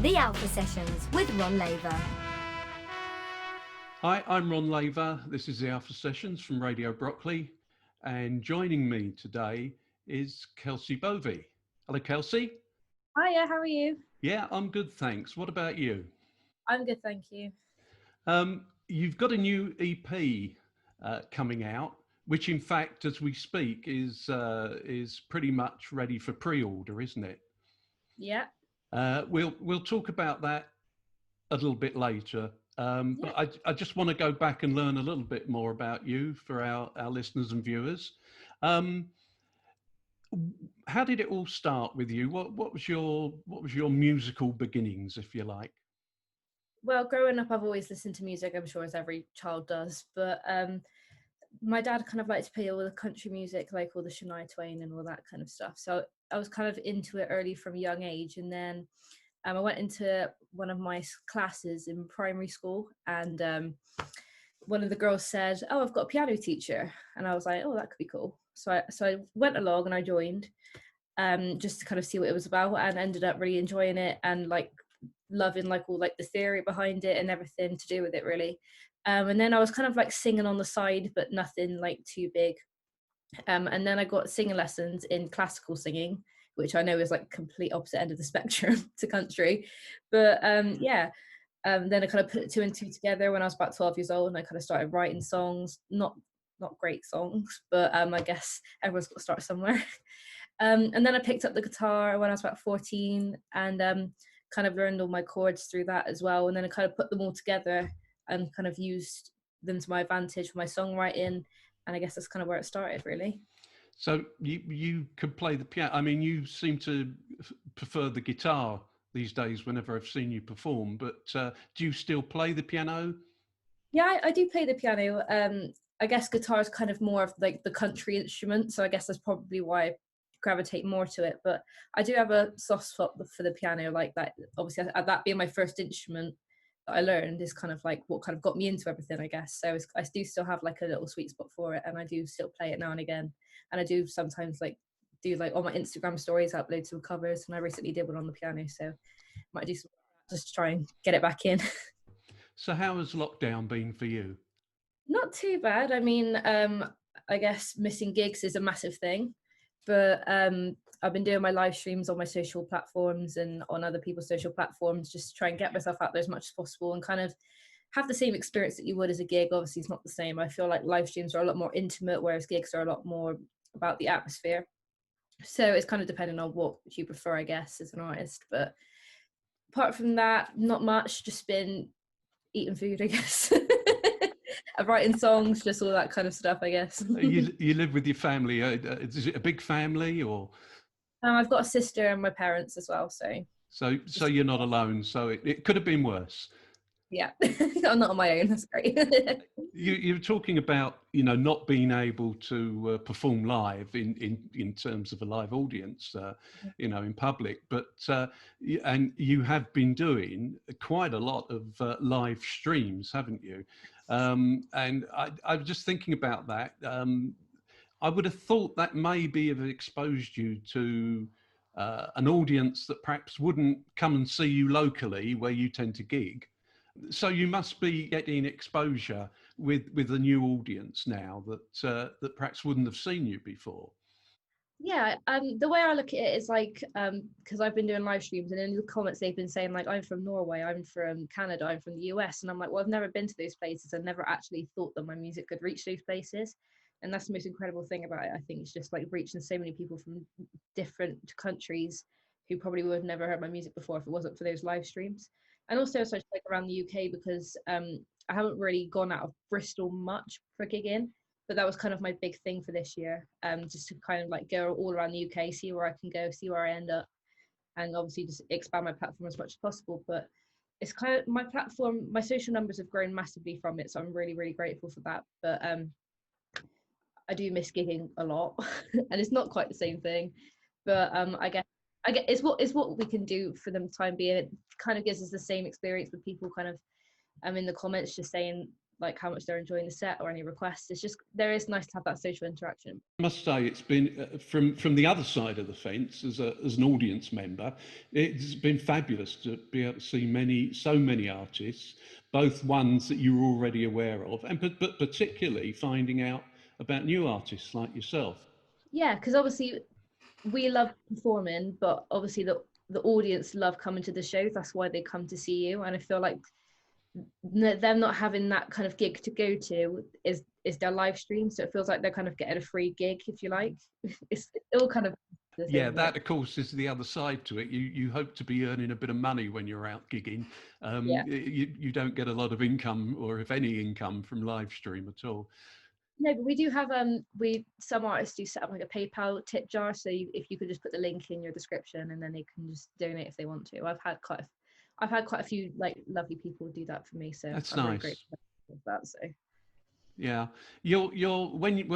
The Alpha Sessions with Ron Laver. Hi, I'm Ron Laver. This is the Alpha Sessions from Radio Broccoli. And joining me today is Kelsey Bovey. Hello, Kelsey. Hiya, how are you? Yeah, I'm good, thanks. What about you? I'm good, thank you. You've got a new EP coming out, which in fact, as we speak, is pretty much ready for pre-order, isn't it? Yeah. We'll talk about that a little bit later. But I just want to go back and learn a little bit more about you for our listeners and viewers. How did it all start with you? What was your musical beginnings, if you like? Well, growing up, I've always listened to music, I'm sure as every child does. But my dad kind of liked to play all the country music, like all the Shania Twain and all that kind of stuff. So I was kind of into it early from a young age. And then I went into one of my classes in primary school, and one of the girls said, "Oh, I've got a piano teacher," and I was like, "Oh, that could be cool." So I went along and I joined, just to kind of see what it was about, and ended up really enjoying it and like loving like all like the theory behind it and everything to do with it really. And then I was kind of like singing on the side, but nothing like too big. And then I got singing lessons in classical singing, which I know is like complete opposite end of the spectrum to country. But then I kind of put two and two together when I was about 12 years old, and I kind of started writing songs, not great songs, but I guess everyone's got to start somewhere. And then I picked up the guitar when I was about 14, and kind of learned all my chords through that as well. And then I kind of put them all together and kind of used them to my advantage for my songwriting. And I guess that's kind of where it started, really. So you could play the piano. I mean, you seem to prefer the guitar these days whenever I've seen you perform, but do you still play the piano? Yeah, I do play the piano. I guess guitar is kind of more of like the country instrument, so I guess that's probably why I gravitate more to it. But I do have a soft spot for the piano, like that. Obviously, that being my first instrument that I learned is kind of like what kind of got me into everything, I guess. So I do still have like a little sweet spot for it, and I do still play it now and again. And I do sometimes like do like on my Instagram stories, upload some covers, and I recently did one on the piano, so might do some just to try and get it back in. So how has lockdown been for you? Not too bad. I mean, I guess missing gigs is a massive thing, but I've been doing my live streams on my social platforms and on other people's social platforms, just to try and get myself out there as much as possible and kind of have the same experience that you would as a gig. Obviously, it's not the same. I feel like live streams are a lot more intimate, whereas gigs are a lot more about the atmosphere. So it's kind of depending on what you prefer, I guess, as an artist. But apart from that, not much. Just been eating food, I guess. Writing songs, just all that kind of stuff, I guess. You live with your family. Is it a big family, or? I've got a sister and my parents as well, So you're not alone. So it could have been worse. yeah. I'm not on my own. That's great. You're talking about not being able to perform live in terms of a live audience, in public, but and you have been doing quite a lot of live streams, haven't you? And I was just thinking about that. I would have thought that maybe have exposed you to an audience that perhaps wouldn't come and see you locally where you tend to gig. So you must be getting exposure with a new audience now that perhaps wouldn't have seen you before. Yeah, the way I look at it is like, because I've been doing live streams, and in the comments they've been saying like, I'm from Norway, I'm from Canada, I'm from the US, and I'm like, well, I've never been to those places. I never actually thought that my music could reach those places, and that's the most incredible thing about it. I think it's just like reaching so many people from different countries who probably would have never heard my music before if it wasn't for those live streams. And also, so like around the UK, because I haven't really gone out of Bristol much for gigging. But that was kind of my big thing for this year, just to kind of like go all around the UK, see where I can go, see where I end up, and obviously just expand my platform as much as possible. But it's kind of my platform, my social numbers have grown massively from it, so I'm really, really grateful for that. But I do miss gigging a lot, and it's not quite the same thing. But I guess it's what we can do for the time being. It kind of gives us the same experience with people kind of in the comments just saying like how much they're enjoying the set or any requests. It's just, there is nice to have that social interaction. I must say it's been from the other side of the fence as an audience member. It's been fabulous to be able to see so many artists, both ones that you were already aware of, and but particularly finding out about new artists like yourself. Yeah, because obviously we love performing, but obviously the audience love coming to the shows. That's why they come to see you. And I feel like them not having that kind of gig to go to is their live stream, so it feels like they're kind of getting a free gig, if you like. It's all kind of the thing, yeah, that of course is the other side to it. You hope to be earning a bit of money when you're out gigging. Yeah. You don't get a lot of income, or if any income, from live stream at all. No, but we do have some artists do set up like a PayPal tip jar, so if you could just put the link in your description and then they can just donate if they want to. I've had quite a few like lovely people do that for me, so That's I'm nice. really grateful for that. So yeah,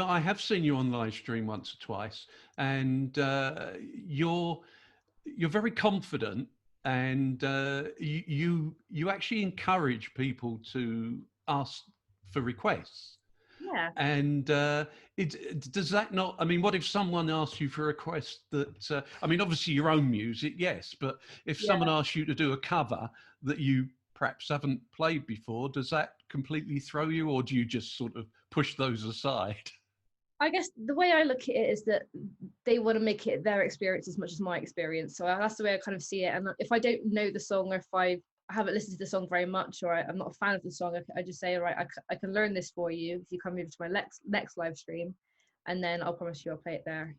I have seen you on live stream once or twice, and you're very confident, and you actually encourage people to ask for requests. yeah. And does that not, I mean, what if someone asks you for a request that, I mean, obviously your own music, yes, but if someone asks you to do a cover that you perhaps haven't played before, does that completely throw you, or do you just sort of push those aside? I guess the way I look at it is that they want to make it their experience as much as my experience. So that's the way I kind of see it. And if I don't know the song, or if I haven't listened to the song very much, or I'm not a fan of the song, I just say, all right, I can learn this for you if you come over to my next live stream, and then I'll promise you I'll play it there,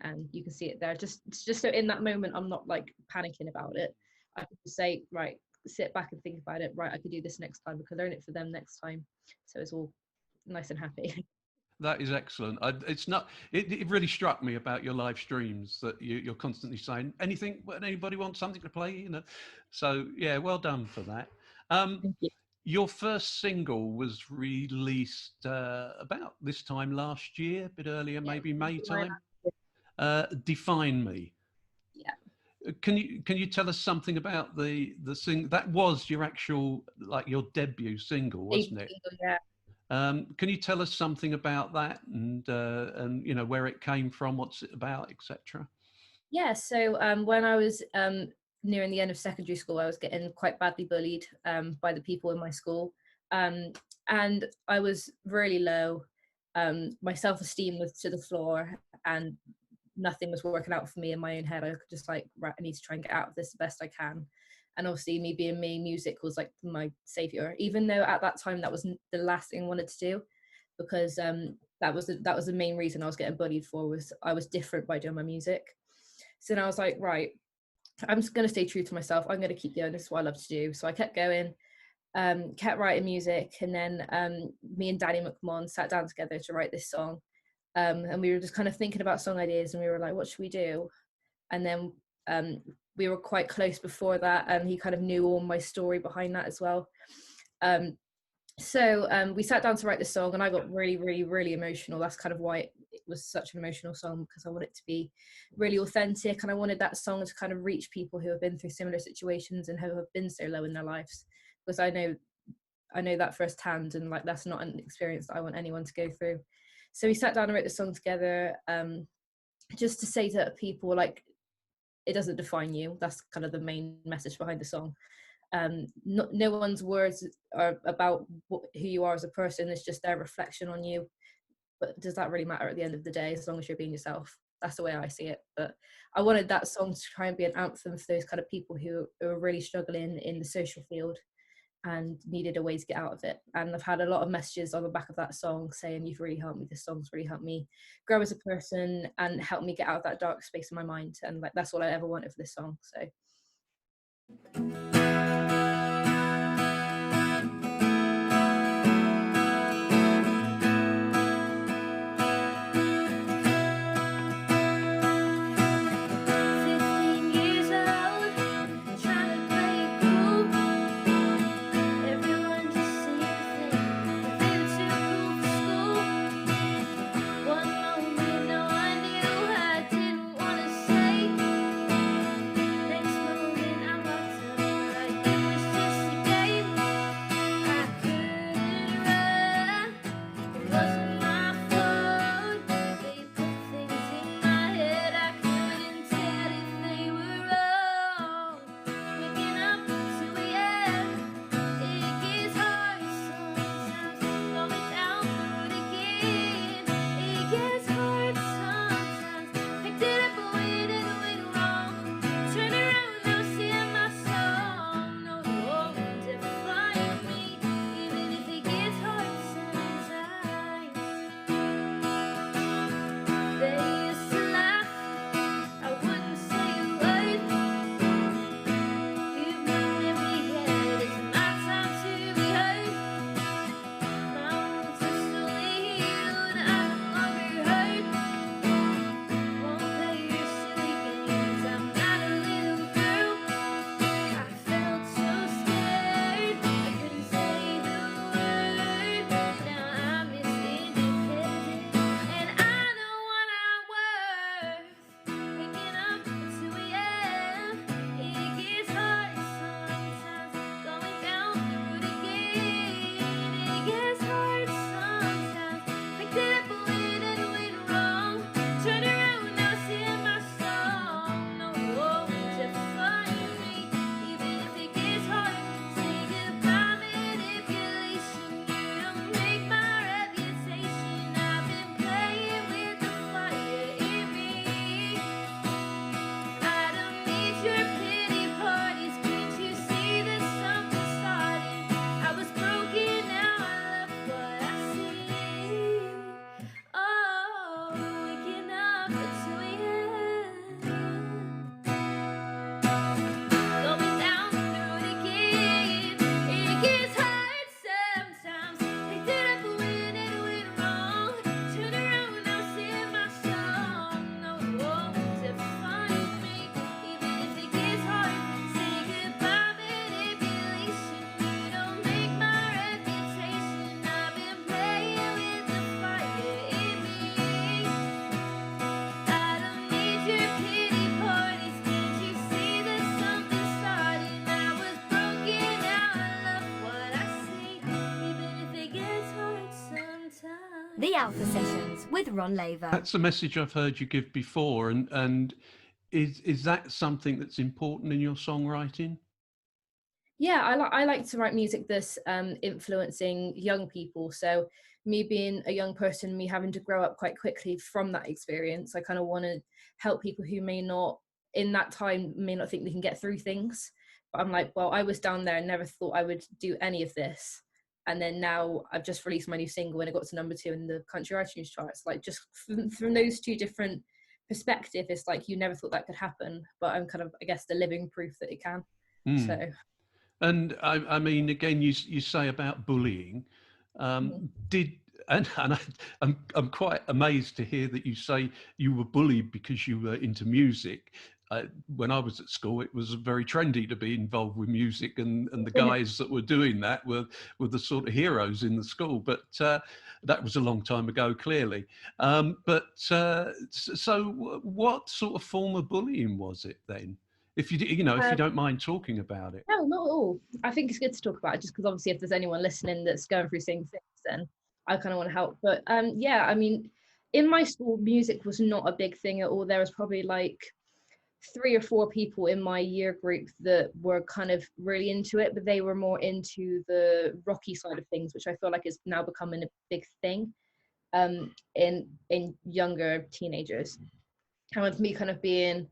and you can see it there. Just so in that moment, I'm not like panicking about it. I can just say, right, sit back and think about it. Right, I could do this next time. I could learn it for them next time. So it's all nice and happy. That is excellent. It really struck me about your live streams that you're constantly saying anything when anybody wants something to play, you know. So yeah, well done for that. Thank you. Your first single was released about this time last year, a bit earlier, maybe May time. Define Me. Yeah. Can you tell us something about the sing that was your actual, like, your debut single, wasn't it? Yeah. Can you tell us something about that, and you know, where it came from, what's it about, etc.? Yeah. So when I was nearing the end of secondary school, I was getting quite badly bullied by the people in my school, and I was really low. My self-esteem was to the floor, and nothing was working out for me in my own head. I could just like, right, I need to try and get out of this the best I can. And obviously me being me, music was like my savior, even though at that time that was the last thing I wanted to do, because that was the main reason I was getting bullied for, was I was different by doing my music. So then I was like, right, I'm just going to stay true to myself. I'm going to keep doing this, what I love to do. So I kept going, kept writing music, and then me and Danny McMahon sat down together to write this song. And we were just kind of thinking about song ideas, and we were like, what should we do? And then we were quite close before that, and he kind of knew all my story behind that as well. So we sat down to write this song, and I got really, really, really emotional. That's kind of why it was such an emotional song, because I wanted it to be really authentic, and I wanted that song to kind of reach people who have been through similar situations and who have been so low in their lives, because I know that firsthand, and like that's not an experience that I want anyone to go through. So we sat down and wrote the song together, just to say to people, like, it doesn't define you. That's kind of the main message behind the song. No one's words are about who you are as a person. It's just their reflection on you. But does that really matter at the end of the day, as long as you're being yourself? That's the way I see it. But I wanted that song to try and be an anthem for those kind of people who are really struggling in the social field and needed a way to get out of it. And I've had a lot of messages on the back of that song saying, you've really helped me, this song's really helped me grow as a person and helped me get out of that dark space in my mind. And like, that's all I ever wanted for this song. So The Alpha Sessions with Ron Laver. That's a message I've heard you give before, and is that something that's important in your songwriting? Yeah, I like to write music that's influencing young people. So me being a young person, me having to grow up quite quickly from that experience, I kind of want to help people who may not, in that time, may not think they can get through things. But I'm like, well, I was down there and never thought I would do any of this. And then now I've just released my new single and it got to #2 in the country iTunes charts. Like, just from those two different perspectives, it's like you never thought that could happen. But I'm kind of, I guess, the living proof that it can. So. And I mean, again, you say about bullying. Did and I'm quite amazed to hear that you say you were bullied because you were into music. When I was at school, it was very trendy to be involved with music, and the guys that were doing that were the sort of heroes in the school. But that was a long time ago, clearly. So what sort of form of bullying was it then? If you if you don't mind talking about it. No, not at all. I think it's good to talk about it, just because obviously if there's anyone listening that's going through same things, then I kind of want to help. But yeah, I mean, in my school, music was not a big thing at all. There was probably like 3 or 4 people in my year group that were kind of really into it, but they were more into the rocky side of things, which I feel like is now becoming a big thing in younger teenagers. And with me kind of being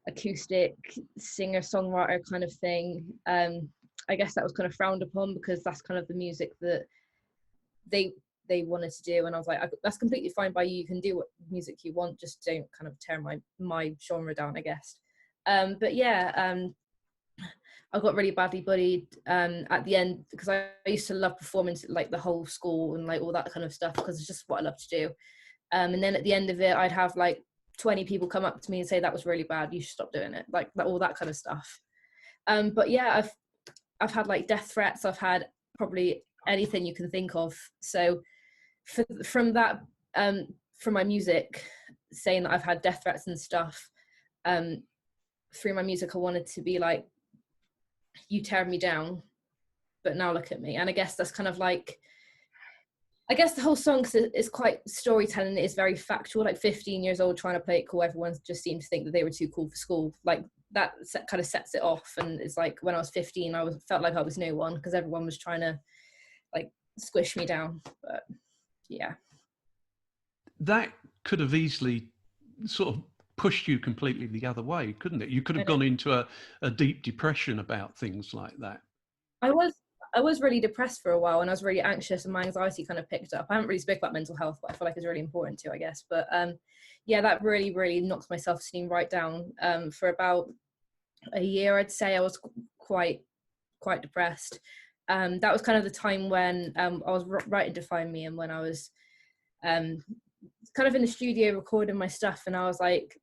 acoustic singer songwriter kind of thing, I guess that was kind of frowned upon, because that's kind of the music that they wanted to do, and I was like, that's completely fine by you can do what music you want, just don't kind of tear my genre down, I guess. But yeah, I got really badly bullied at the end, because I used to love performing to like the whole school and like all that kind of stuff, because it's just what I love to do. And then at the end of it, I'd have like 20 people come up to me and say that was really bad, you should stop doing it, like all that kind of stuff. But yeah, I've had like death threats, I've had probably anything you can think of. So from that, from my music, saying that I've had death threats and stuff, through my music I wanted to be like, you tear me down, but now look at me. And I guess that's kind of like, I guess the whole song is quite storytelling. It is very factual, like 15 years old trying to play it cool. Everyone just seemed to think that they were too cool for school. Like that kind of sets it off. And it's like when I was 15, felt like I was no one, because everyone was trying to like squish me down. But yeah. That could have easily sort of pushed you completely the other way, couldn't it? You could have gone into a deep depression about things like that. I was really depressed for a while, and I was really anxious, and my anxiety kind of picked up. I haven't really spoke about mental health, but I feel like it's really important too, I guess. But yeah, that really, really knocked my self-esteem right down. For about a year, I'd say I was quite depressed. That was kind of the time when I was writing Define Me, and when I was kind of in the studio recording my stuff, and I was like,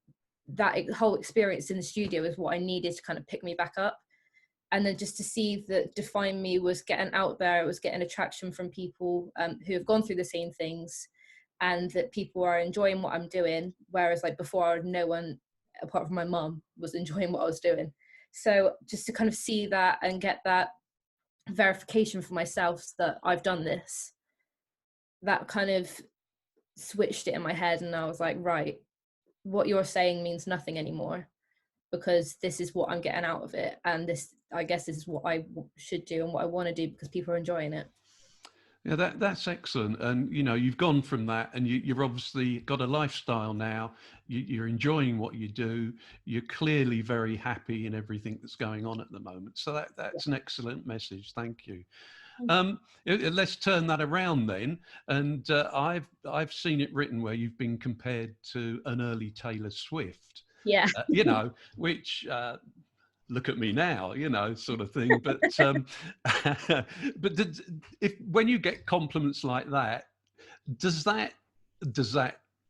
that whole experience in the studio is what I needed to kind of pick me back up. And then just to see that Define Me was getting out there, it was getting attraction from people who have gone through the same things, and that people are enjoying what I'm doing, whereas like before, no one apart from my mum was enjoying what I was doing. So just to kind of see that and get that verification for myself that I've done this, that kind of switched it in my head, and I was like, right, what you're saying means nothing anymore, because this is what I'm getting out of it, and this, I guess, this is what I should do and what I want to do, because people are enjoying it. Yeah, that's excellent. And you've gone from that, and you've obviously got a lifestyle now. You're enjoying what you do. You're clearly very happy in everything that's going on at the moment. So that's an excellent message. Thank you. Let's turn that around then. And I've seen it written where you've been compared to an early Taylor Swift. Yeah. Which look at me now, sort of thing. But but if when you get compliments like that, does that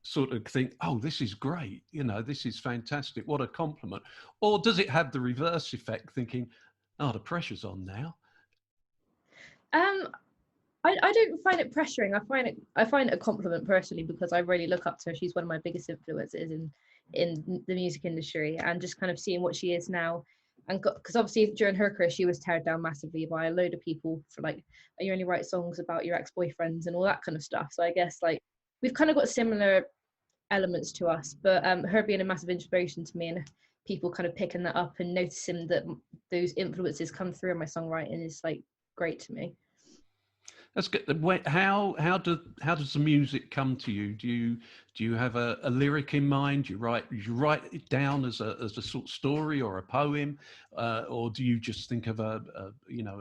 sort of think, oh, this is great, this is fantastic, what a compliment? Or does it have the reverse effect, thinking, oh, the pressure's on now? I don't find it pressuring. I find it a compliment personally, because I really look up to her. She's one of my biggest influences in the music industry, and just kind of seeing what she is now. And because obviously during her career she was teared down massively by a load of people for like, you only write songs about your ex-boyfriends and all that kind of stuff. So I guess like we've kind of got similar elements to us, but her being a massive inspiration to me, and people kind of picking that up and noticing that those influences come through in my songwriting is like great to me. That's good. How does the music come to you? Do you have a lyric in mind? Do you write it down as a sort of story or a poem, or do you just think of a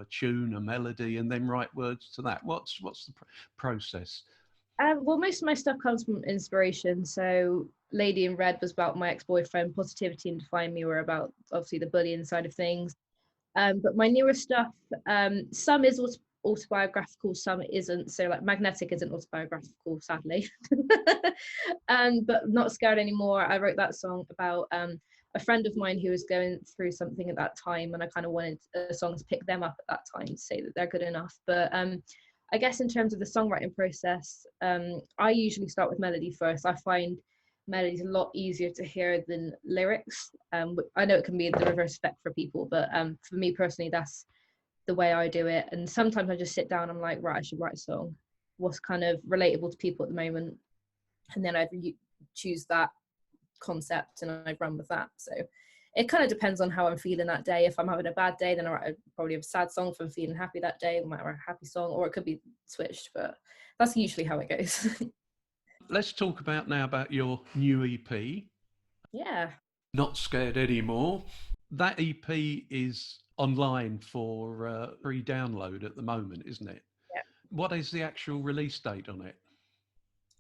tune, a melody, and then write words to that? What's the process? Well, most of my stuff comes from inspiration. So Lady in Red was about my ex-boyfriend. Positivity and Define Me were about obviously the bullying side of things. But my newer stuff, some is autobiographical, some isn't. So like Magnetic isn't autobiographical, sadly. But Not Scared Anymore, I wrote that song about a friend of mine who was going through something at that time, and I kind of wanted a song to pick them up at that time to say that they're good enough. But I guess in terms of the songwriting process, I usually start with melody first. I find melodies a lot easier to hear than lyrics. I know it can be the reverse effect for people, but for me personally, that's the way I do it. And sometimes I just sit down, I'm like, right, I should write a song. What's kind of relatable to people at the moment? And then I choose that concept and I run with that. So it kind of depends on how I'm feeling that day. If I'm having a bad day, then I write probably a sad song. If I'm feeling happy that day, I might write a happy song, or it could be switched, but that's usually how it goes. Let's talk about your new EP. Yeah. Not Scared Anymore. That EP is online for free download at the moment, isn't it? Yeah. What is the actual release date on it?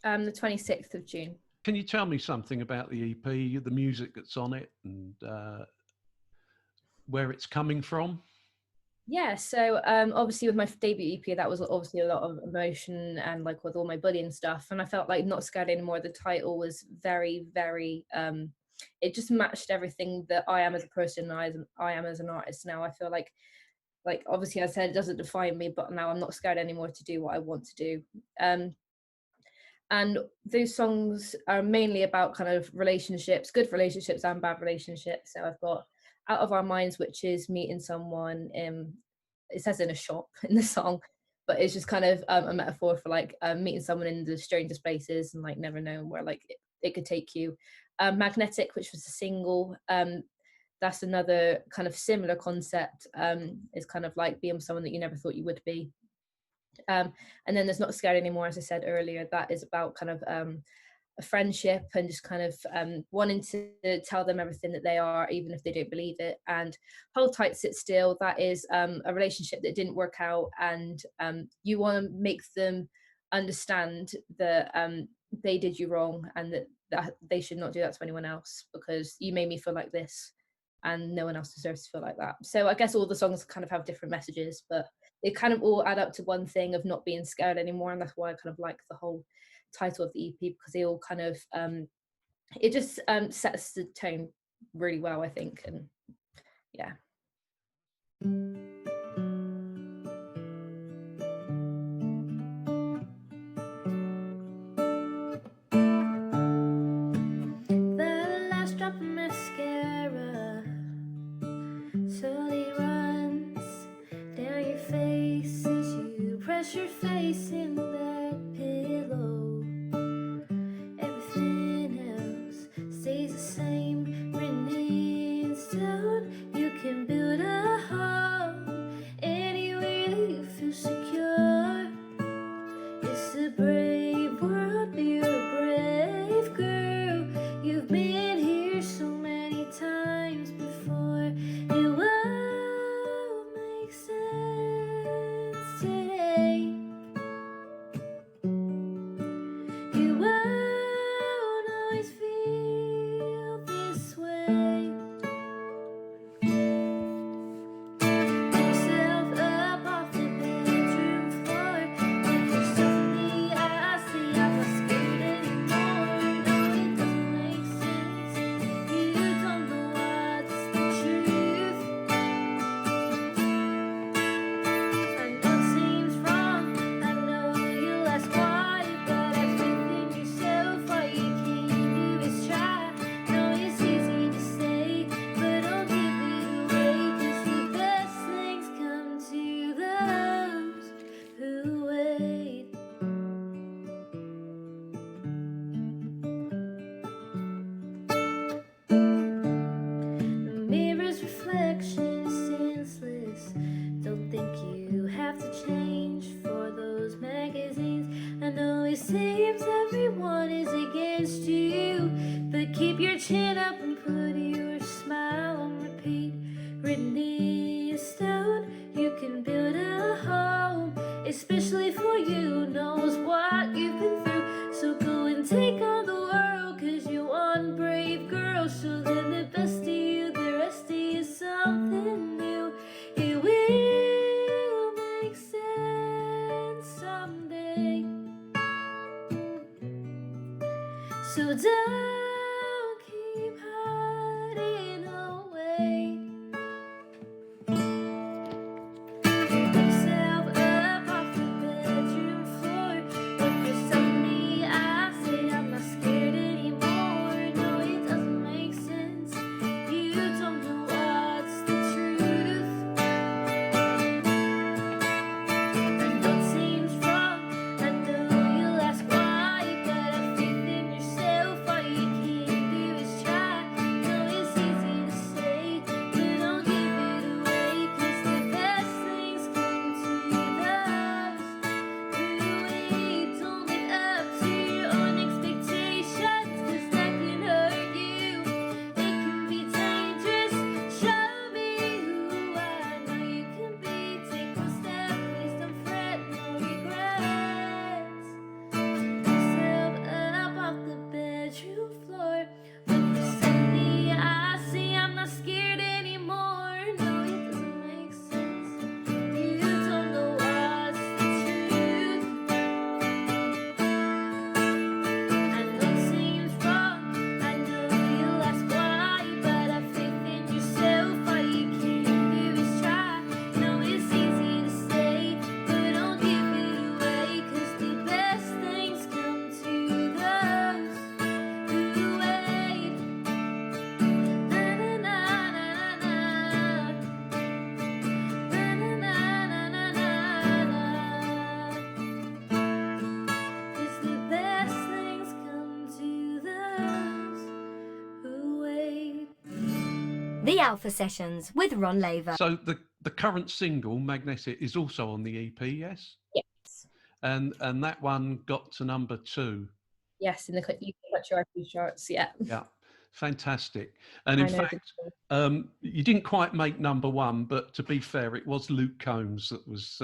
The 26th of June. Can you tell me something about the EP, the music that's on it, and where it's coming from? Yeah, so obviously with my debut EP, that was obviously a lot of emotion and like with all my bullying stuff. And I felt like Not Scared Anymore, the title was very, very, it just matched everything that I am as a person, and I am as an artist now. I feel like obviously I said it doesn't define me, but now I'm not scared anymore to do what I want to do. And those songs are mainly about kind of relationships, good relationships and bad relationships. So I've got Out of Our Minds, which is meeting someone it says in a shop in the song, but it's just kind of a metaphor for like meeting someone in the strangest places and like never knowing where like it could take you. Magnetic, which was a single, that's another kind of similar concept. It's kind of like being someone that you never thought you would be. And then there's Not Scared Anymore, as I said earlier, that is about kind of a friendship and just kind of wanting to tell them everything that they are, even if they don't believe it. And Hold Tight, Sit Still, that is a relationship that didn't work out, and you want to make them understand that they did you wrong, and that they should not do that to anyone else, because you made me feel like this and no one else deserves to feel like that. So I guess all the songs kind of have different messages, but they kind of all add up to one thing of not being scared anymore. And that's why I kind of like the whole title of the EP, because they all kind of it just sets the tone really well, I think. And yeah. The last drop of mascara slowly runs down your face as you press your face in that pillow. Everything else stays the same, written in stone. You can build a home anywhere that you feel secure. It's a brave world, but you're a brave girl. You've been here so many times before. It won't make sense today. The Alpha Sessions with Ron Laver. So the current single, Magnetic, is also on the EP, yes? Yes. And that one got to number 2. Yes, in the UK Country iTunes charts. Yeah. Yeah, fantastic. And in I know fact, you didn't quite make number 1, but to be fair, it was Luke Combs that was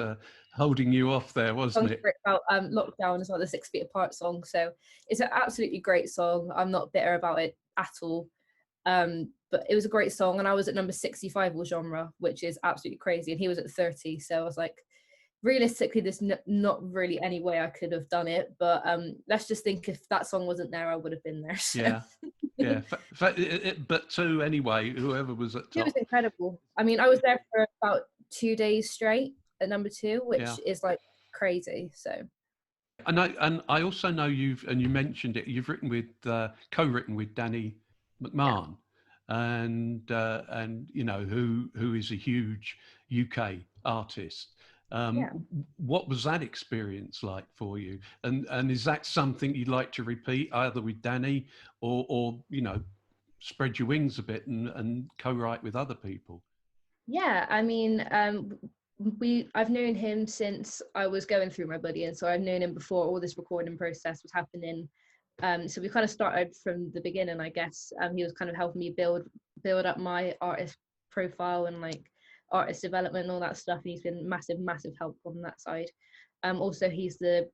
holding you off there, wasn't it? About lockdown as well, the 6 Feet Apart song. So it's an absolutely great song. I'm not bitter about it at all. But it was a great song, and I was at number 65 all genre, which is absolutely crazy. And he was at 30, so I was like, realistically, there's not really any way I could have done it. But let's just think if that song wasn't there, I would have been there. So. Yeah, yeah. But 2 anyway, whoever was at top. It was incredible. I mean, I was there for about 2 days straight at number 2, which is like crazy. So. And I also know you mentioned it. You've co-written with Danny McMahon, and you know who is a huge UK artist. What was that experience like for you? And is that something you'd like to repeat, either with Danny or you know, spread your wings a bit and co-write with other people? Yeah, I mean, I've known him since I was going through my buddy, and so I've known him before all this recording process was happening. So we kind of started from the beginning, I guess. He was kind of helping me build up my artist profile and like artist development and all that stuff. And he's been massive help on that side. Also, he's the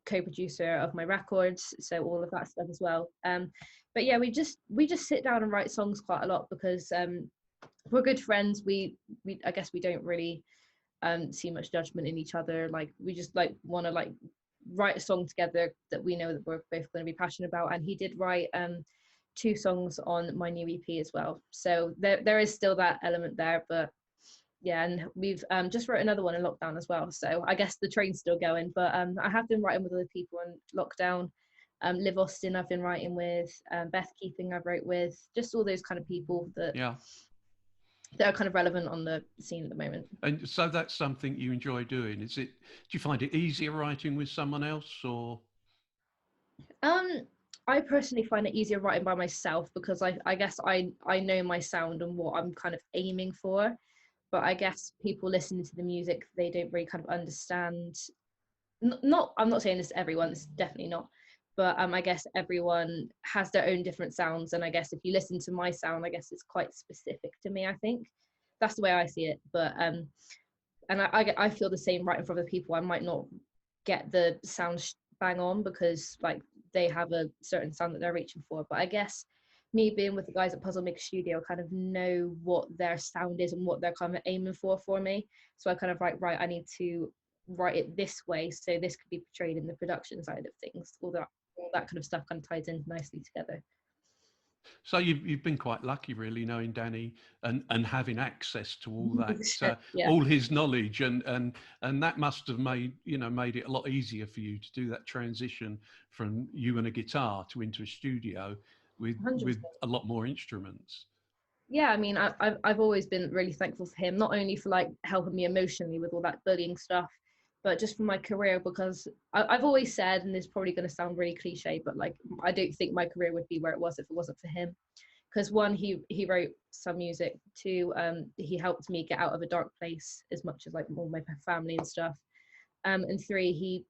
co-producer of my records, so all of that stuff as well. But yeah, we just sit down and write songs quite a lot because we're good friends. We I guess we don't really see much judgment in each other. Like we just like want to like write a song together that we know that we're both going to be passionate about. And he did write 2 songs on my new EP as well, so there is still that element there. But yeah, and we've just wrote another one in lockdown as well, so I guess the train's still going. But I have been writing with other people in lockdown. Liv Austin I've been writing with, Beth Keeping I've wrote with, just all those kind of people that that are kind of relevant on the scene at the moment. And so that's something you enjoy doing. Do you find it easier writing with someone else, or? I personally find it easier writing by myself because I guess I know my sound and what I'm kind of aiming for. But I guess people listening to the music, they don't really kind of understand. I'm not saying this to everyone, it's definitely not. But I guess everyone has their own different sounds, and I guess if you listen to my sound, I guess it's quite specific to me. I think that's the way I see it. But and I feel the same writing for other people. I might not get the sound bang on because like they have a certain sound that they're reaching for. But I guess me being with the guys at Puzzle Maker Studio kind of know what their sound is and what they're kind of aiming for me. So I kind of right, I need to write it this way so this could be portrayed in the production side of things. All that kind of stuff kind of ties in nicely together. So you've been quite lucky, really, knowing Danny and having access to all that, all his knowledge, and that must have made it a lot easier for you to do that transition from you and a guitar to into a studio with 100%. a lot more instruments. Yeah, I mean, I've always been really thankful for him, not only for like helping me emotionally with all that bullying stuff, but just for my career, because I've always said, and this is probably going to sound really cliche, but like I don't think my career would be where it was if it wasn't for him. Because 1, he wrote some music. 2, he helped me get out of a dark place as much as like all my family and stuff. And 3, he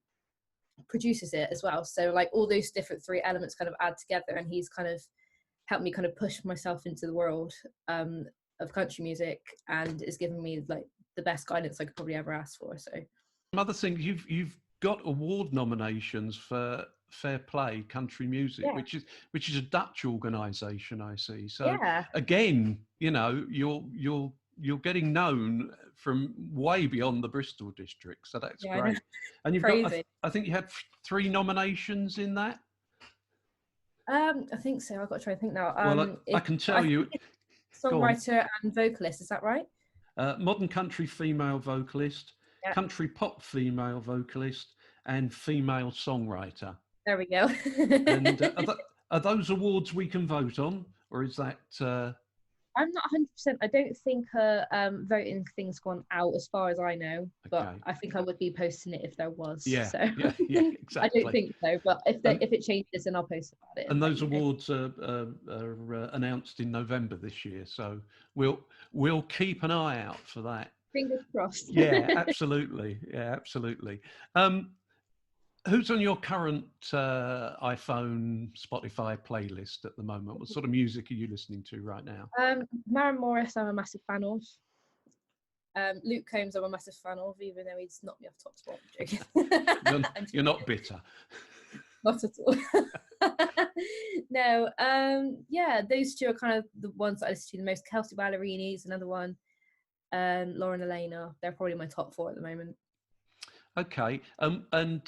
produces it as well. So like all those different 3 elements kind of add together, and he's kind of helped me kind of push myself into the world of country music, and is giving me like the best guidance I could probably ever ask for. So. Another thing, you've got award nominations for Fair Play Country Music, which is a Dutch organisation, I see. So again, you're getting known from way beyond the Bristol district, so that's great. And you've got, I think you had 3 nominations in that. I think so. I've got to try and think now. Well, I can tell you, songwriter and vocalist. Is that right? Modern country female vocalist. Country pop female vocalist, and female songwriter. There we go. And are those awards we can vote on, or is that? I'm not 100%. I don't think voting thing's gone out as far as I know, but Okay. I think I would be posting it if there was. Yeah, So yeah, I exactly. don't think so, but if it changes, then I'll post about it. And let those you know. awards are announced in November this year, so we'll keep an eye out for that. Fingers crossed. Yeah, absolutely. Yeah, absolutely. Who's on your current iPhone, Spotify playlist at the moment? What sort of music are you listening to right now? Maren Morris, I'm a massive fan of. Luke Combs, I'm a massive fan of, even though he's knocked me off top spot. I'm joking. You're not bitter. Not at all. No, yeah, those two are kind of the ones that I listen to the most. Kelsey Ballerini's another one. Lauren Elena, they're probably my top 4 at the moment. Okay, and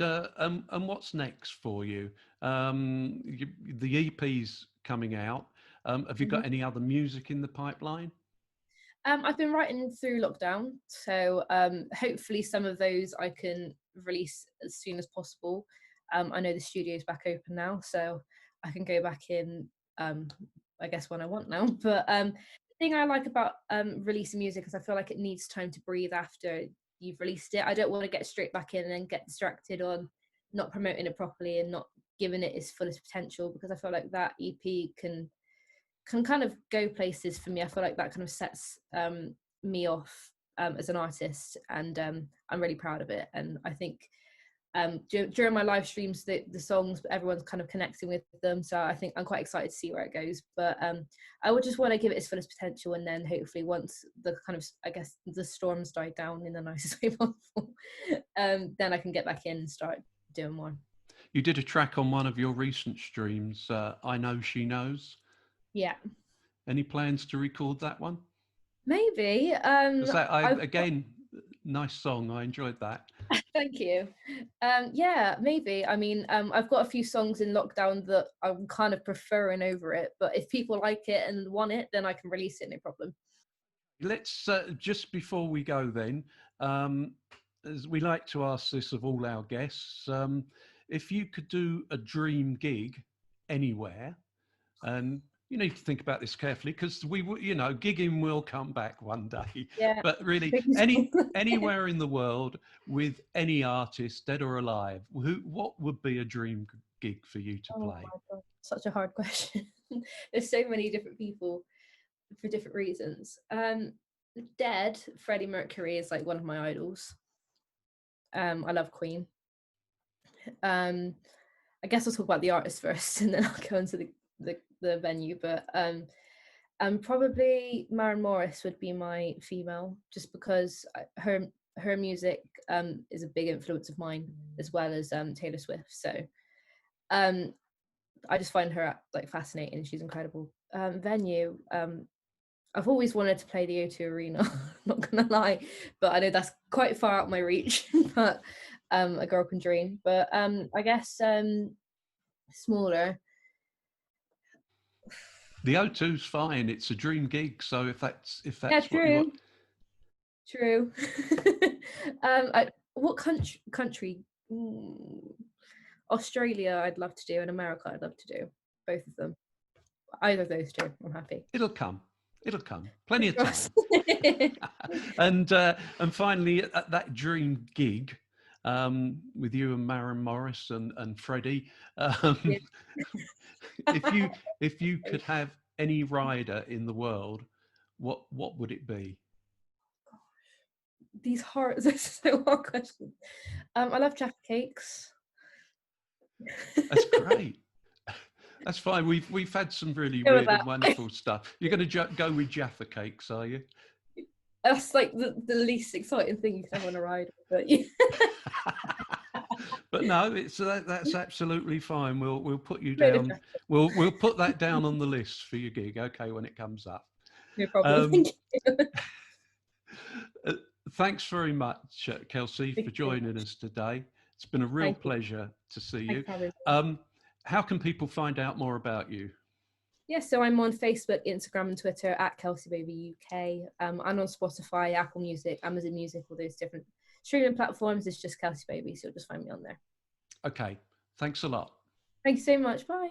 what's next for you? The EP's coming out. Have you got any other music in the pipeline? I've been writing through lockdown, so hopefully some of those I can release as soon as possible. I know the studio's back open now, so I can go back in, I guess, when I want now. But the thing I like about releasing music is I feel like it needs time to breathe after you've released it. I don't want to get straight back in and then get distracted on not promoting it properly and not giving it its fullest potential, because I feel like that EP can kind of go places for me. I feel like that kind of sets me off as an artist, and I'm really proud of it. And I think during my live streams, the songs, everyone's kind of connecting with them, so I think I'm quite excited to see where it goes. But I would just want to give it its fullest potential, and then hopefully once the kind of, I guess, the storms die down in the nicest way possible, then I can get back in and start doing more. You did a track on one of your recent streams, I Know She Knows. Yeah. Any plans to record that one? Maybe. Again, nice song. I enjoyed that. Thank you. Yeah, maybe. I mean, I've got a few songs in lockdown that I'm kind of preferring over it, but if people like it and want it, then I can release it, no problem. Let's just before we go then, as we like to ask this of all our guests, if you could do a dream gig anywhere, and you need to think about this carefully, because gigging will come back one day. Yeah. But really, anywhere in the world with any artist, dead or alive, what would be a dream gig for you to play? My God, such a hard question. There's so many different people for different reasons. Dead, Freddie Mercury is like one of my idols. I love Queen. I guess I'll talk about the artist first, and then I'll go into the venue. But probably Maren Morris would be my female, just because her music is a big influence of mine, as well as Taylor Swift. So I just find her like fascinating. She's incredible. Venue, I've always wanted to play the O2 Arena, not gonna lie, but I know that's quite far out my reach. But a girl can dream. But I guess smaller. The O2's fine. It's a dream gig. So if that's Yeah, what you want. True. What country? Australia, I'd love to do, and America, I'd love to do. Both of them. Either of those two, I'm happy. It'll come. Plenty of time. And finally, at that dream gig with you and Maren Morris and Freddie, if you could have any rider in the world, what would it be? These are so hard questions. I love Jaffa Cakes. That's great. That's fine. We've had some really weird and wonderful stuff. You're going to go with Jaffa Cakes, are you? That's like the least exciting thing you can have on a ride. But yeah. But no, that's absolutely fine. We'll put you down. We'll put that down on the list for your gig. Okay, when it comes up. No problem. Thank you. Thanks very much, Kelsey, for joining us today. It's been a real pleasure to see you. How can people find out more about you? Yeah, so I'm on Facebook, Instagram, and Twitter at Kelsey Bovey UK. I'm on Spotify, Apple Music, Amazon Music, all those different streaming platforms. It's just Kelsey Bovey, so just find me on there. Okay, thanks a lot. Thank you so much. Bye.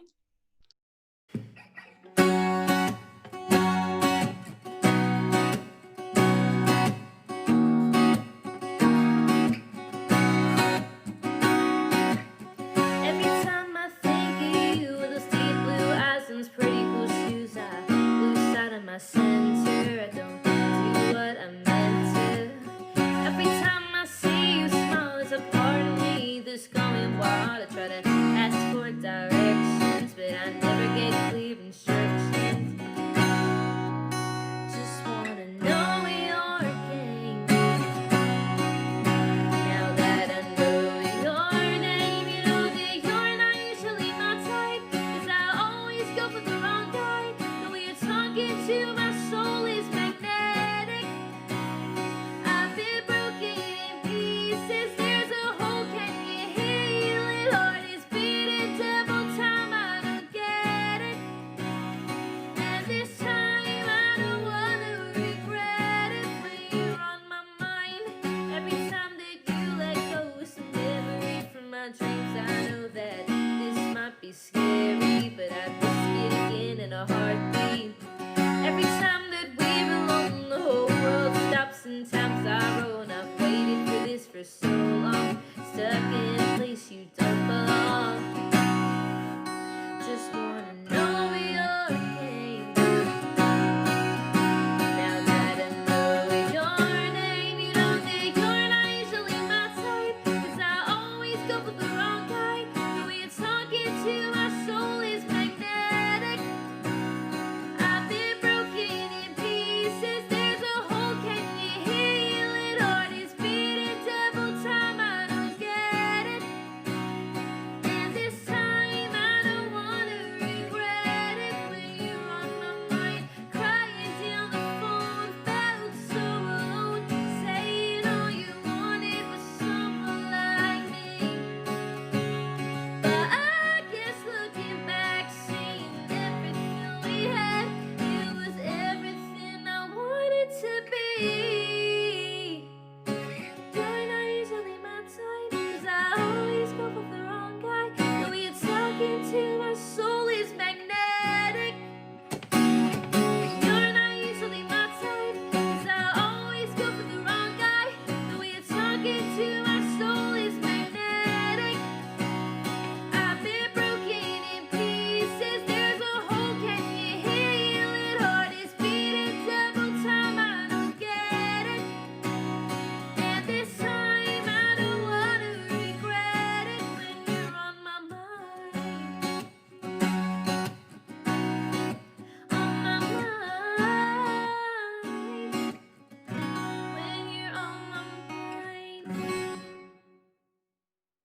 the sun.